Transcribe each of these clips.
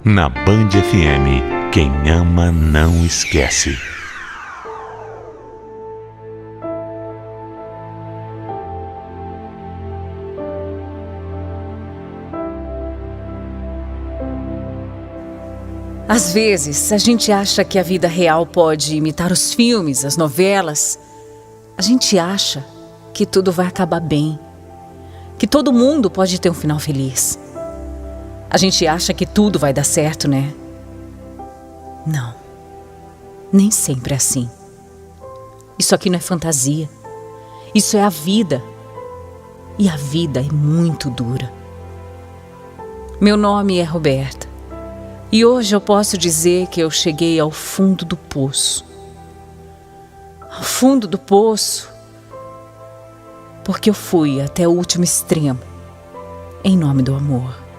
Na Band FM, quem ama não esquece. Às vezes, a gente acha que a vida real pode imitar os filmes, as novelas. A gente acha que tudo vai acabar bem, que todo mundo pode ter um final feliz. A gente acha que tudo vai dar certo, né? Não, nem sempre é assim. Isso aqui não é fantasia. Isso é a vida. E a vida é muito dura. Meu nome é Roberta. E hoje eu posso dizer que eu cheguei ao fundo do poço. Ao fundo do poço, porque eu fui até o último extremo, em nome do amor.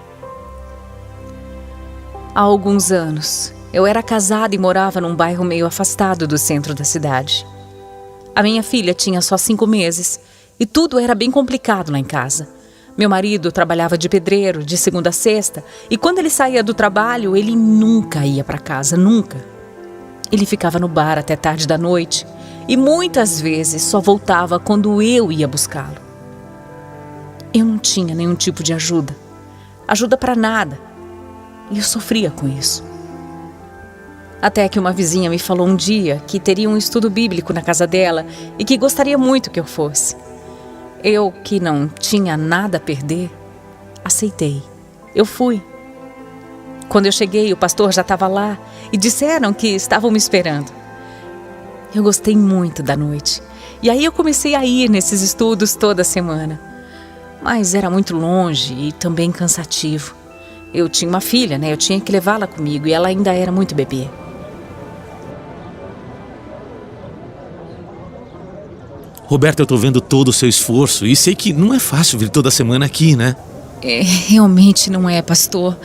Há alguns anos, eu era casada e morava num bairro meio afastado do centro da cidade. A minha filha tinha só 5 meses e tudo era bem complicado lá em casa. Meu marido trabalhava de pedreiro de segunda a sexta e quando ele saía do trabalho, ele nunca ia para casa, nunca. Ele ficava no bar até tarde da noite e muitas vezes só voltava quando eu ia buscá-lo. Eu não tinha nenhum tipo de ajuda para nada, e eu sofria com isso. Até que uma vizinha me falou um dia que teria um estudo bíblico na casa dela e que gostaria muito que eu fosse. Eu, que não tinha nada a perder, aceitei. Eu fui. Quando eu cheguei, o pastor já estava lá e disseram que estavam me esperando. Eu gostei muito da noite. E aí eu comecei a ir nesses estudos toda semana. Mas era muito longe e também cansativo. Eu tinha uma filha, né? Eu tinha que levá-la comigo e ela ainda era muito bebê. Roberta, eu tô vendo todo o seu esforço e sei que não é fácil vir toda semana aqui, né? Realmente não é, pastor.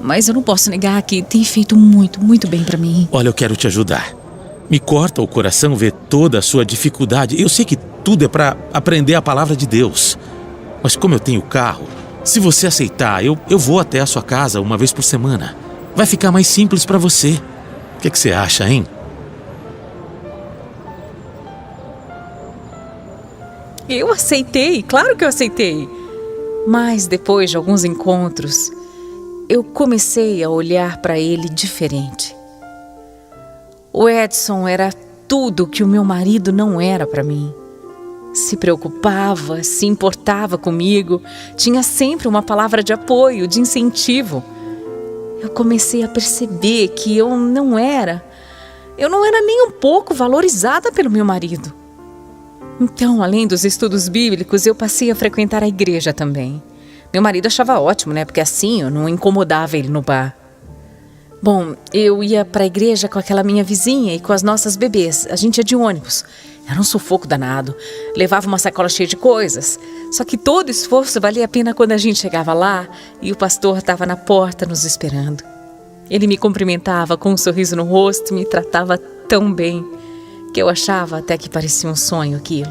Mas eu não posso negar que tem feito muito, muito bem pra mim. Olha, eu quero te ajudar. Me corta o coração ver toda a sua dificuldade. Eu sei que tudo é pra aprender a palavra de Deus. Mas como eu tenho carro, se você aceitar, eu vou até a sua casa uma vez por semana. Vai ficar mais simples pra você. O que você acha, hein? Eu aceitei, claro que eu aceitei. Mas depois de alguns encontros, eu comecei a olhar para ele diferente. O Edson era tudo que o meu marido não era para mim. Se preocupava, se importava comigo, tinha sempre uma palavra de apoio, de incentivo. Eu comecei a perceber que eu não era nem um pouco valorizada pelo meu marido. Então, além dos estudos bíblicos, eu passei a frequentar a igreja também. Meu marido achava ótimo, né? Porque assim eu não incomodava ele no bar. Bom, eu ia para a igreja com aquela minha vizinha e com as nossas bebês. A gente ia de ônibus. Era um sufoco danado. Levava uma sacola cheia de coisas. Só que todo esforço valia a pena quando a gente chegava lá e o pastor estava na porta nos esperando. Ele me cumprimentava com um sorriso no rosto e me tratava tão bem que eu achava até que parecia um sonho aquilo.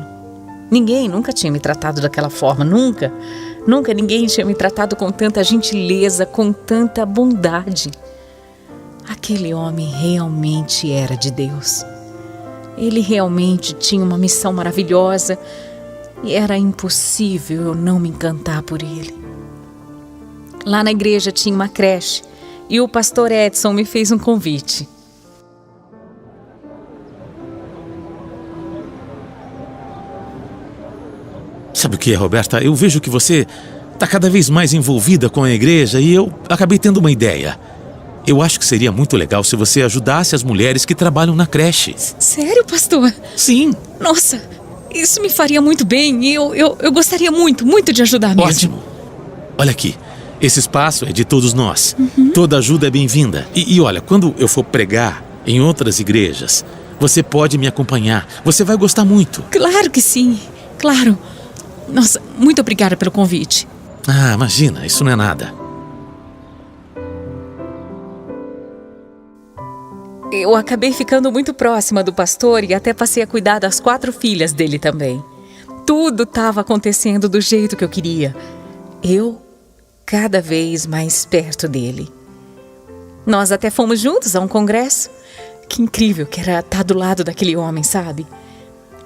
Ninguém nunca tinha me tratado daquela forma, nunca. Nunca ninguém tinha me tratado com tanta gentileza, com tanta bondade. Aquele homem realmente era de Deus. Ele realmente tinha uma missão maravilhosa e era impossível eu não me encantar por ele. Lá na igreja tinha uma creche e o pastor Edson me fez um convite. Sabe o que é, Roberta? Eu vejo que você está cada vez mais envolvida com a igreja e eu acabei tendo uma ideia. Eu acho que seria muito legal se você ajudasse as mulheres que trabalham na creche. Sério, pastor? Sim. Nossa, isso me faria muito bem e eu gostaria muito, muito de ajudar mesmo. Ótimo. Olha aqui, esse espaço é de todos nós. Toda ajuda é bem-vinda. E olha, quando eu for pregar em outras igrejas, você pode me acompanhar. Você vai gostar muito. Claro que sim, claro. Nossa, muito obrigada pelo convite. Ah, imagina, isso não é nada. Eu acabei ficando muito próxima do pastor e até passei a cuidar das 4 filhas dele também. Tudo estava acontecendo do jeito que eu queria. Eu cada vez mais perto dele. Nós até fomos juntos a um congresso. Que incrível que era estar do lado daquele homem, sabe?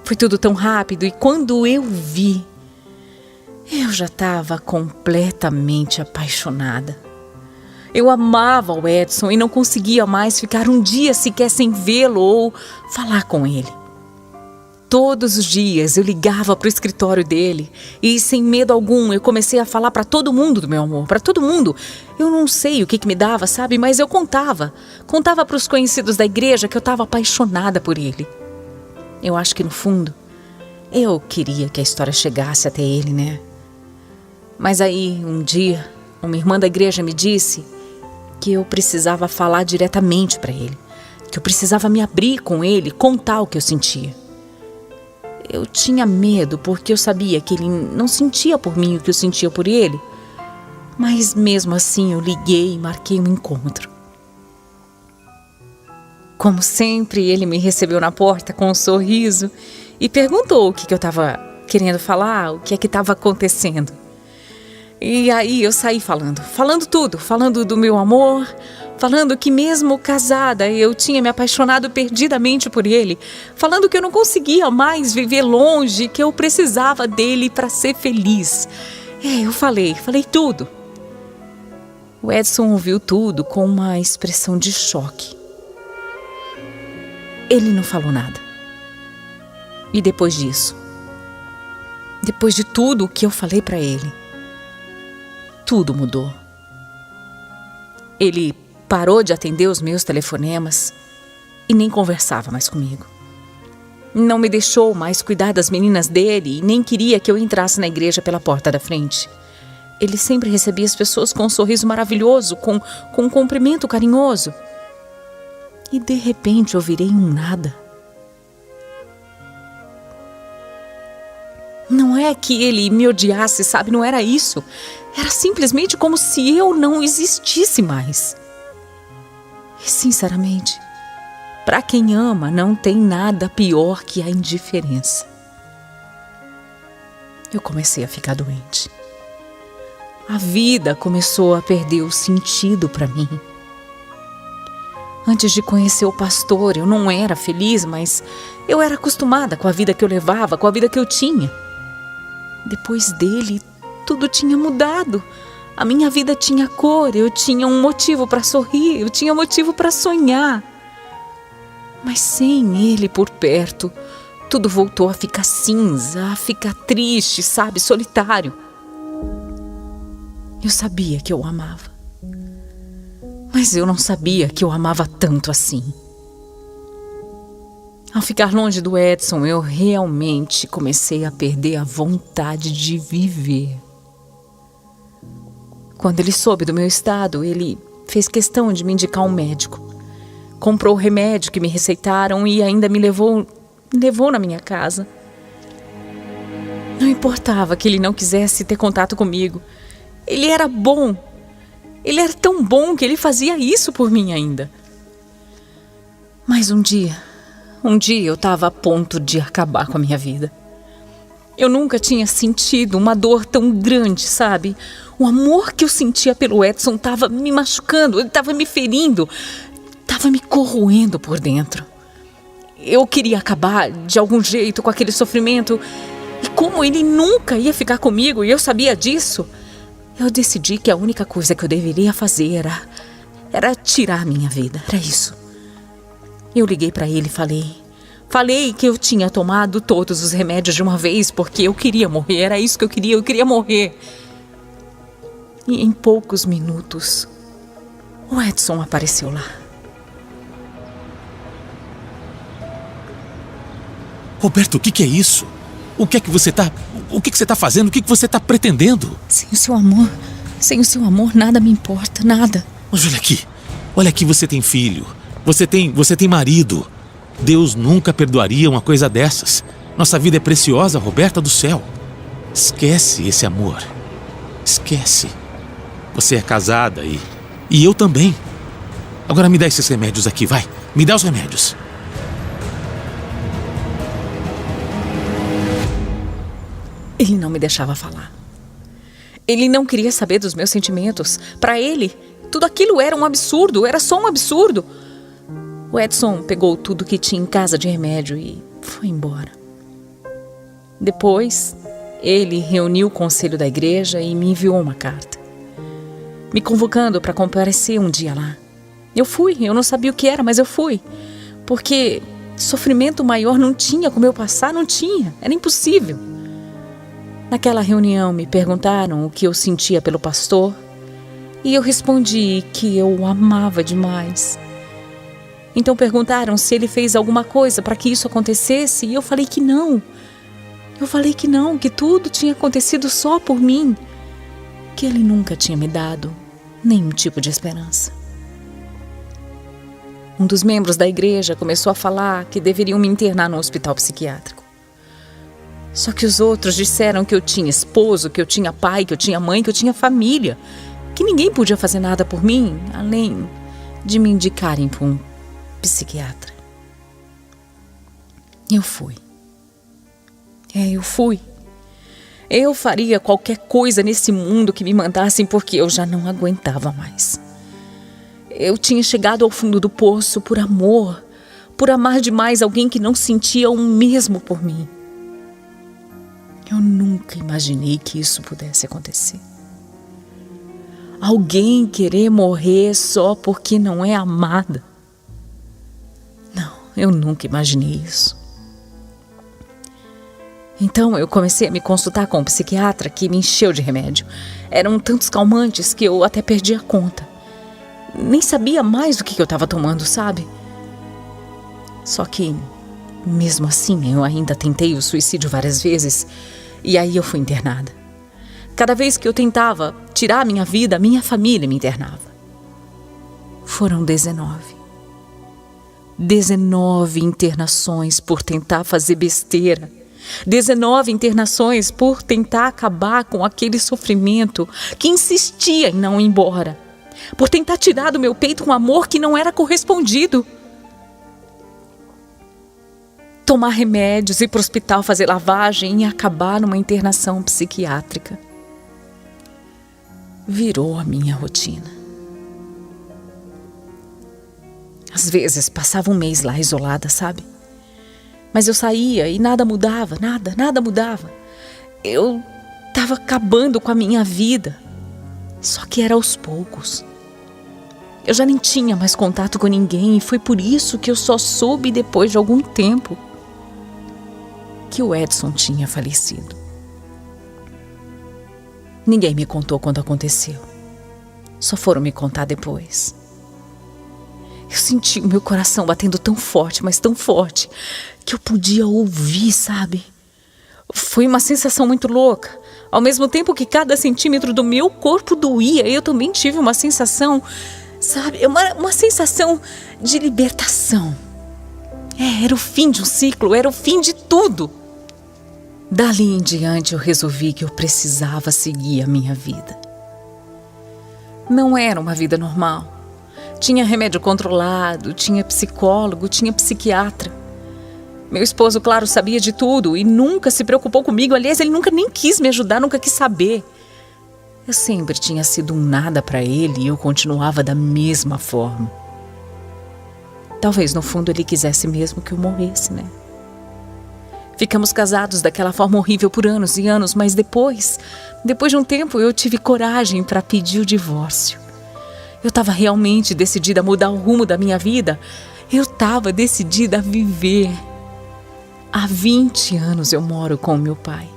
Foi tudo tão rápido e quando eu vi, eu já estava completamente apaixonada. Eu amava o Edson e não conseguia mais ficar um dia sequer sem vê-lo ou falar com ele. Todos os dias eu ligava para o escritório dele e, sem medo algum, eu comecei a falar para todo mundo do meu amor, para todo mundo. Eu não sei o que me dava, sabe? Mas eu contava para os conhecidos da igreja que eu estava apaixonada por ele. Eu acho que, no fundo, eu queria que a história chegasse até ele, né? Mas aí, um dia, uma irmã da igreja me disse que eu precisava falar diretamente para ele, que eu precisava me abrir com ele, contar o que eu sentia. Eu tinha medo porque eu sabia que ele não sentia por mim o que eu sentia por ele, mas mesmo assim eu liguei e marquei um encontro. Como sempre, ele me recebeu na porta com um sorriso e perguntou o que eu estava querendo falar, o que é que estava acontecendo. E aí eu saí falando tudo, falando do meu amor, falando que mesmo casada eu tinha me apaixonado perdidamente por ele, falando que eu não conseguia mais viver longe, que eu precisava dele para ser feliz. Eu falei tudo. O Edson ouviu tudo com uma expressão de choque. Ele não falou nada. E depois disso, depois de tudo o que eu falei para ele, tudo mudou. Ele parou de atender os meus telefonemas e nem conversava mais comigo. Não me deixou mais cuidar das meninas dele e nem queria que eu entrasse na igreja pela porta da frente. Ele sempre recebia as pessoas com um sorriso maravilhoso, com um cumprimento carinhoso. E de repente eu virei um nada. Não é que ele me odiasse, sabe? Não era isso. Era simplesmente como se eu não existisse mais. E sinceramente, para quem ama, não tem nada pior que a indiferença. Eu comecei a ficar doente. A vida começou a perder o sentido para mim. Antes de conhecer o pastor, eu não era feliz, mas eu era acostumada com a vida que eu levava, com a vida que eu tinha. Depois dele, tudo tinha mudado. A minha vida tinha cor, eu tinha um motivo para sorrir, eu tinha motivo para sonhar. Mas sem ele por perto, tudo voltou a ficar cinza, a ficar triste, sabe, solitário. Eu sabia que eu o amava, mas eu não sabia que eu amava tanto assim. Ao ficar longe do Edson, eu realmente comecei a perder a vontade de viver. Quando ele soube do meu estado, ele fez questão de me indicar um médico. Comprou o remédio que me receitaram e ainda me levou na minha casa. Não importava que ele não quisesse ter contato comigo. Ele era bom. Ele era tão bom que ele fazia isso por mim ainda. Mas um dia eu estava a ponto de acabar com a minha vida. Eu nunca tinha sentido uma dor tão grande, sabe? O amor que eu sentia pelo Edson estava me machucando, ele estava me ferindo, estava me corroendo por dentro. Eu queria acabar de algum jeito com aquele sofrimento. E como ele nunca ia ficar comigo e eu sabia disso, eu decidi que a única coisa que eu deveria fazer era tirar minha vida, era isso. Eu liguei para ele e falei que eu tinha tomado todos os remédios de uma vez porque eu queria morrer, era isso que eu queria morrer. E em poucos minutos, o Edson apareceu lá. Roberto, o que é isso? O que você está fazendo? O que você está pretendendo? Sem o seu amor, nada me importa, nada. Mas olha aqui, você tem filho, você tem marido. Deus nunca perdoaria uma coisa dessas. Nossa vida é preciosa, Roberta do céu. Esquece esse amor. Esquece. Você é casada e eu também. Agora me dá esses remédios aqui, vai. Me dá os remédios. Ele não me deixava falar. Ele não queria saber dos meus sentimentos. Para ele, Tudo aquilo era um absurdo, era só um absurdo. O Edson pegou tudo que tinha em casa de remédio e foi embora. Depois, ele reuniu o conselho da igreja e me enviou uma carta, me convocando para comparecer um dia lá. Eu fui, eu não sabia o que era, mas eu fui. Porque sofrimento maior não tinha como eu passar, não tinha, era impossível. Naquela reunião me perguntaram o que eu sentia pelo pastor e eu respondi que eu o amava demais. Então perguntaram se ele fez alguma coisa para que isso acontecesse e eu falei que não. Eu falei que não, que tudo tinha acontecido só por mim, que ele nunca tinha me dado nenhum tipo de esperança. Um dos membros da igreja começou a falar que deveriam me internar no hospital psiquiátrico. Só que os outros disseram que eu tinha esposo, que eu tinha pai, que eu tinha mãe, que eu tinha família, que ninguém podia fazer nada por mim, além de me indicarem para um psiquiatra. Eu fui. Eu fui. Eu faria qualquer coisa nesse mundo que me mandassem porque eu já não aguentava mais. Eu tinha chegado ao fundo do poço por amor, por amar demais alguém que não sentia o mesmo por mim. Eu nunca imaginei que isso pudesse acontecer. Alguém querer morrer só porque não é amada. Não, eu nunca imaginei isso. Então eu comecei a me consultar com um psiquiatra que me encheu de remédio. Eram tantos calmantes que eu até perdi a conta. Nem sabia mais do que eu estava tomando, sabe? Só que, mesmo assim, eu ainda tentei o suicídio várias vezes e aí eu fui internada. Cada vez que eu tentava tirar a minha vida, a minha família me internava. Foram 19. 19 internações por tentar fazer besteira. 19 internações por tentar acabar com aquele sofrimento que insistia em não ir embora. Por tentar tirar do meu peito um amor que não era correspondido. Tomar remédios, ir para o hospital fazer lavagem e acabar numa internação psiquiátrica. Virou a minha rotina. Às vezes passava um mês lá isolada, sabe? Mas eu saía e nada mudava, nada mudava. Eu estava acabando com a minha vida. Só que era aos poucos. Eu já nem tinha mais contato com ninguém e foi por isso que eu só soube depois de algum tempo que o Edson tinha falecido. Ninguém me contou quando aconteceu. Só foram me contar depois. Eu senti o meu coração batendo tão forte, mas tão forte, que eu podia ouvir, sabe? Foi uma sensação muito louca. Ao mesmo tempo que cada centímetro do meu corpo doía, eu também tive uma sensação, sabe? Uma sensação de libertação. Era o fim de um ciclo, era o fim de tudo. Dali em diante eu resolvi que eu precisava seguir a minha vida. Não era uma vida normal. Tinha remédio controlado, tinha psicólogo, tinha psiquiatra. Meu esposo, claro, sabia de tudo e nunca se preocupou comigo. Aliás, ele nunca nem quis me ajudar, nunca quis saber. Eu sempre tinha sido um nada para ele e eu continuava da mesma forma. Talvez no fundo ele quisesse mesmo que eu morresse, né? Ficamos casados daquela forma horrível por anos e anos, mas depois de um tempo eu tive coragem para pedir o divórcio. Eu estava realmente decidida a mudar o rumo da minha vida. Eu estava decidida a viver. Há 20 anos eu moro com o meu pai.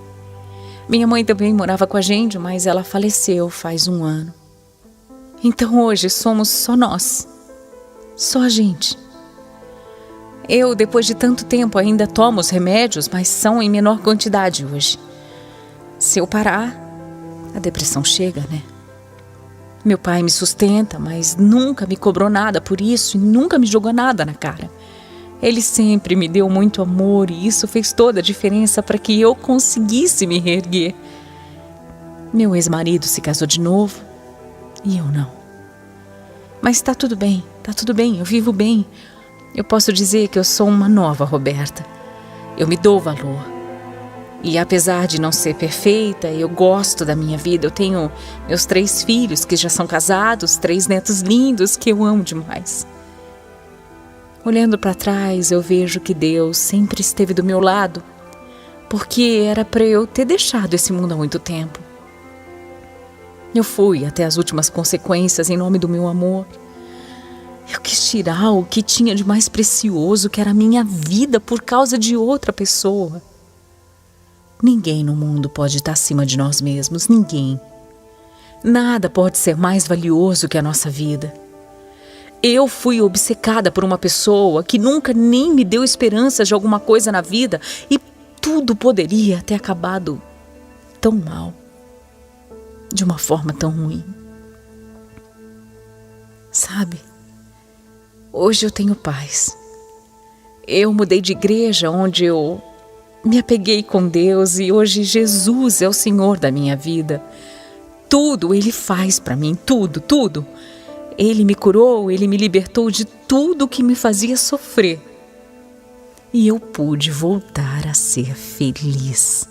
Minha mãe também morava com a gente, mas ela faleceu faz 1 ano. Então hoje somos só nós. Só a gente. Eu, depois de tanto tempo, ainda tomo os remédios, mas são em menor quantidade hoje. Se eu parar, a depressão chega, né? Meu pai me sustenta, mas nunca me cobrou nada por isso e nunca me jogou nada na cara. Ele sempre me deu muito amor e isso fez toda a diferença para que eu conseguisse me reerguer. Meu ex-marido se casou de novo e eu não. Mas tá tudo bem, eu vivo bem. Eu posso dizer que eu sou uma nova Roberta. Eu me dou valor. E apesar de não ser perfeita, eu gosto da minha vida. Eu tenho meus 3 filhos que já são casados, 3 netos lindos que eu amo demais. Olhando para trás, eu vejo que Deus sempre esteve do meu lado, porque era para eu ter deixado esse mundo há muito tempo. Eu fui até as últimas consequências em nome do meu amor. Eu quis tirar o que tinha de mais precioso, que era a minha vida, por causa de outra pessoa. Ninguém no mundo pode estar acima de nós mesmos, ninguém. Nada pode ser mais valioso que a nossa vida. Eu fui obcecada por uma pessoa que nunca nem me deu esperanças de alguma coisa na vida e tudo poderia ter acabado tão mal, de uma forma tão ruim. Sabe, hoje eu tenho paz. Eu mudei de igreja onde eu me apeguei com Deus e hoje Jesus é o Senhor da minha vida. Tudo Ele faz para mim, tudo, tudo. Ele me curou, Ele me libertou de tudo que me fazia sofrer. E eu pude voltar a ser feliz.